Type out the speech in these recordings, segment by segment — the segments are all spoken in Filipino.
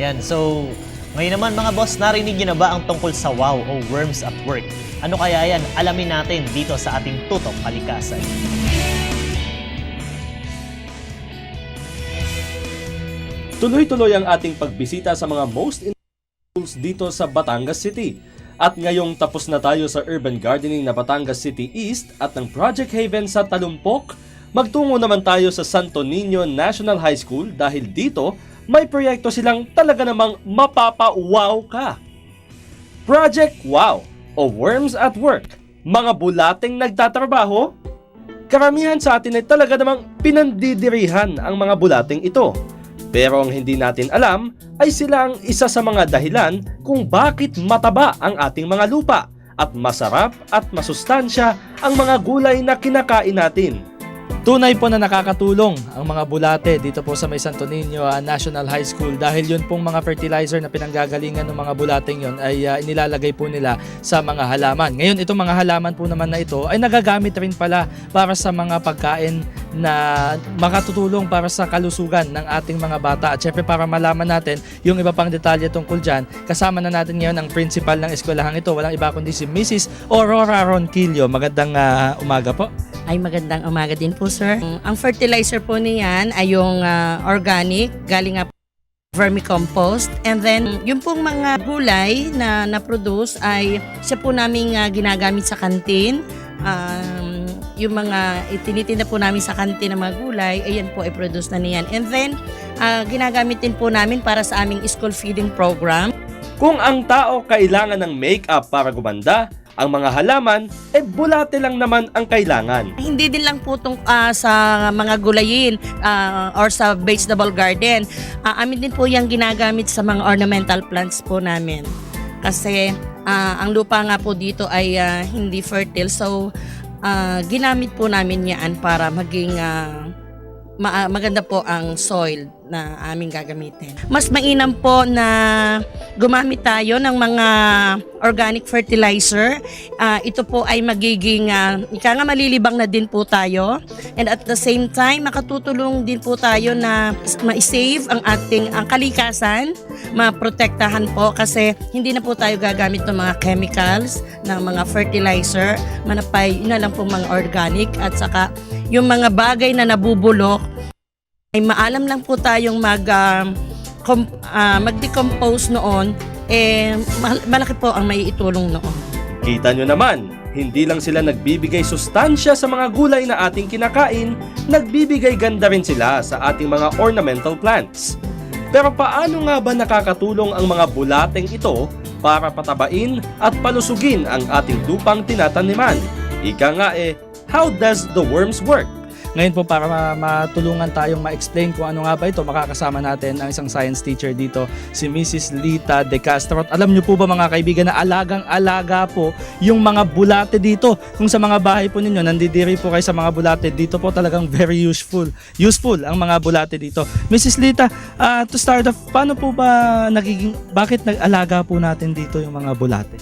Yan, so ngayon naman mga boss, narinig niyo na ba ang tungkol sa WOW o Worms at Work? Ano kaya yan? Alamin natin dito sa ating Tutok Kalikasan. Tuloy-tuloy ang ating pagbisita sa mga most schools dito sa Batangas City. At ngayong tapos na tayo sa urban gardening na Batangas City East at ng Project Haven sa Talumpok, magtungo naman tayo sa Santo Niño National High School dahil dito may proyekto silang talaga namang mapapa-wow ka. Project Wow o Worms at Work, mga bulating nagtatrabaho. Karamihan sa atin ay talaga namang pinandidirihan ang mga bulating ito. Pero ang hindi natin alam ay sila ang isa sa mga dahilan kung bakit mataba ang ating mga lupa at masarap at masustansya ang mga gulay na kinakain natin. Tunay po na nakakatulong ang mga bulate dito po sa may Santo Niño National High School dahil yun pong mga fertilizer na pinanggagalingan ng mga bulating yun ay inilalagay po nila sa mga halaman. Ngayon itong mga halaman po naman na ito ay nagagamit rin pala para sa mga pagkain na makatutulong para sa kalusugan ng ating mga bata. At syempre para malaman natin yung iba pang detalye tungkol dyan, kasama na natin ngayon ang principal ng eskwelahang ito. Walang iba kundi si Mrs. Aurora Ronquillo. Magandang umaga po. Ay magandang umaga din po sir. Ang fertilizer po niyan ay yung organic, galing nga vermicompost. And then yung pong mga gulay na na-produce ay siya po namin ginagamit sa kantin. Yung mga itinitinda po namin sa kantin ng mga gulay, ayan po ay produce na niyan. And then ginagamit din po namin para sa aming school feeding program. Kung ang tao kailangan ng makeup para gumanda, ang mga halaman, bulate lang naman ang kailangan. Hindi din lang po sa mga gulayin or sa vegetable garden. Amin din po yung ginagamit sa mga ornamental plants po namin. Kasi ang lupa nga po dito ay hindi fertile. So, ginamit po namin yan para maging maganda po ang soil na aming gagamitin. Mas mainam po na gumamit tayo ng mga organic fertilizer. Ito po ay magiging malilibang na din po tayo. And at the same time, makatutulong din po tayo na ma-save ang ating kalikasan, maprotektahan po kasi hindi na po tayo gagamit ng mga chemicals, ng mga fertilizer, manapay na lang po mga organic at saka yung mga bagay na nabubulok ay maalam lang po tayong mag-decompose noon, malaki po ang may itulong noon. Kita nyo naman, hindi lang sila nagbibigay sustansya sa mga gulay na ating kinakain, nagbibigay ganda rin sila sa ating mga ornamental plants. Pero paano nga ba nakakatulong ang mga bulateng ito para patabain at palusugin ang ating lupang tinataniman? Ika nga how does the worms work? Ngayon po para matulungan tayong ma-explain kung ano nga ba ito, makakasama natin ang isang science teacher dito, si Mrs. Lita De Castro. At alam niyo po ba mga kaibigan na alagang-alaga po yung mga bulate dito. Kung sa mga bahay po ninyo, nandidiri po kayo sa mga bulate, dito po talagang very useful ang mga bulate dito. Mrs. Lita, to start off, paano po ba bakit nag-alaga po natin dito yung mga bulate?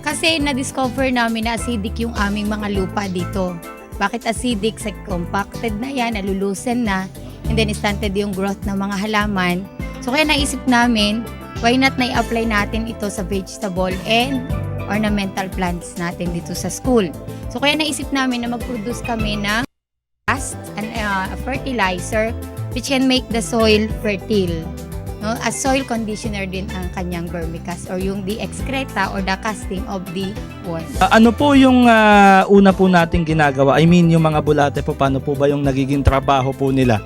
Kasi na-discover namin na acidic yung aming mga lupa dito. Bakit acidic? Sa compacted na yan, nalulusen na, and then stunted yung growth ng mga halaman. So kaya naisip namin, why not na-apply natin ito sa vegetable and ornamental plants natin dito sa school. So kaya naisip namin na mag-produce kami ng a fertilizer which can make the soil fertile. No? As soil conditioner din ang kanyang vermicast or yung the excreta or the casting of the worm. Ano po yung una po nating ginagawa? I mean, yung mga bulate po, paano po ba yung nagiging trabaho po nila?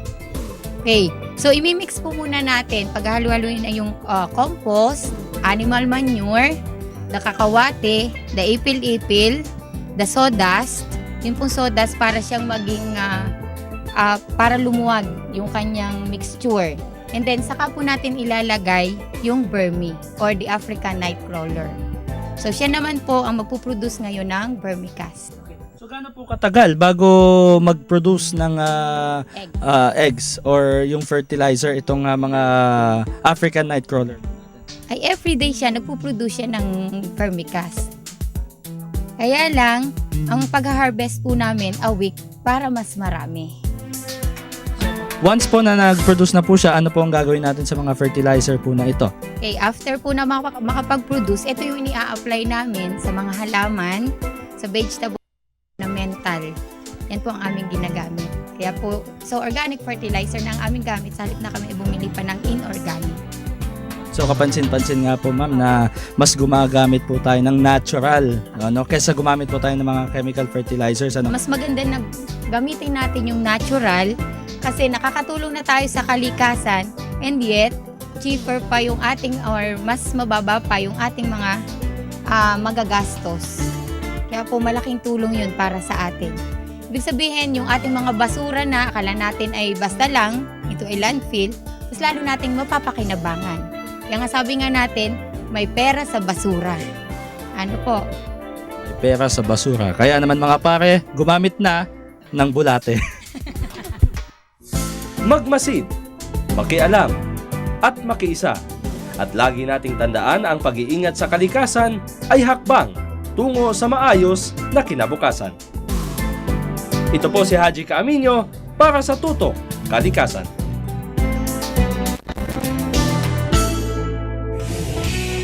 Okay, so imimix po muna natin, paghalu-haluin na yung compost, animal manure, the kakawate, the ipil-ipil, the sawdust. Yung pong sawdust para siyang maging, para lumuwag yung kanyang mixture. And then, saka po natin ilalagay yung vermi or the African nightcrawler. So, siya naman po ang magpuproduce ngayon ng vermicast. So, gaano po katagal bago mag-produce ng eggs or yung fertilizer, itong mga African nightcrawler? Ay, everyday siya, nagpuproduce siya ng vermicast. Kaya lang, ang pag-harvest po namin a week para mas marami. Once po na nag-produce na po siya, ano po ang gagawin natin sa mga fertilizer po na ito? Okay, after po na makapag-produce, ito yung ini-apply namin sa mga halaman, sa vegetable ornamental. Yan po ang aming ginagamit. Kaya po, so organic fertilizer na ang aming gamit sa halip na kami bumili pa ng inorganic. So kapansin-pansin nga po ma'am na mas gumagamit po tayo ng natural, ano, kaysa gumamit po tayo ng mga chemical fertilizers. Ano? Mas maganda na gamitin natin yung natural kasi nakakatulong na tayo sa kalikasan and yet cheaper pa yung ating or mas mababa pa yung ating mga magagastos. Kaya po malaking tulong yun para sa atin. Ibig sabihin yung ating mga basura na akala natin ay basta lang, ito ay landfill, mas lalo nating mapapakinabangan. Kaya nga sabi nga natin, may pera sa basura. Ano po? May pera sa basura. Kaya naman mga pare, gumamit na ng bulate. Magmasid, makialam, at makiisa. At lagi nating tandaan ang pag-iingat sa kalikasan ay hakbang tungo sa maayos na kinabukasan. Ito po si Haji Caaminio para sa Tutok Kalikasan.